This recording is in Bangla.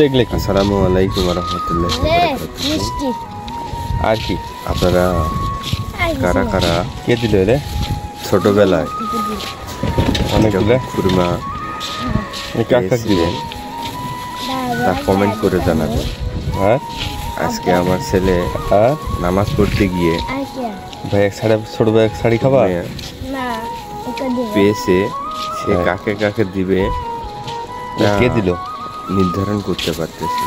এগুলো কি? আসসালামু আলাইকুম ওয়া রাহমাতুল্লাহি ওয়া বারাকাতুহু। আর কি আপনারা কারা কারা কে দিল রে ছোটবেলায় অনেকগুলো খুরমা কাকা দিবেন তা কমেন্ট করে জানাবেন। আর আজকে আমার ছেলে নামাজ পড়তে গিয়ে ভাই ছোট ভাই এক শাড়ি খাবা পেয়েছে, সে কাকে কাকে দিবে কে দিল নির্ধারণ করতে পারতেছে।